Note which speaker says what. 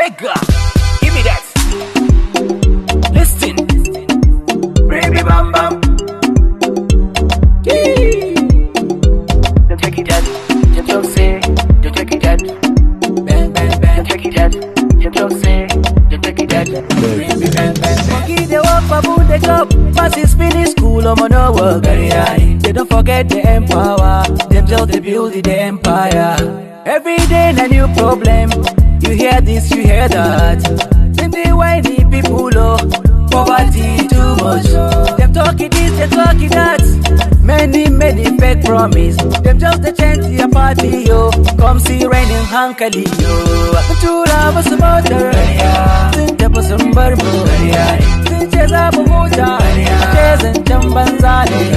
Speaker 1: Omega. Give me that. Listen. Baby bam bam. Don't take it that. Don't say. Don't take it that. Bang bang bang. Don't take it that. Don't say. Don't take it that. Baby bang bang bang. Monkey they walk, baboon they chop. Masses finish school, no work. They don't forget the empower. Them just they build the empire. Every day a new problem. You hear this, you hear that. Then they whiny people, oh, poverty too much. Them talking this, they talking that. Many fake promise. Them just the chance your party, yo. Come see raining hankali, yo. Chura was about her. Think there was some burbo. Think there's a moja. There's a chambanzani.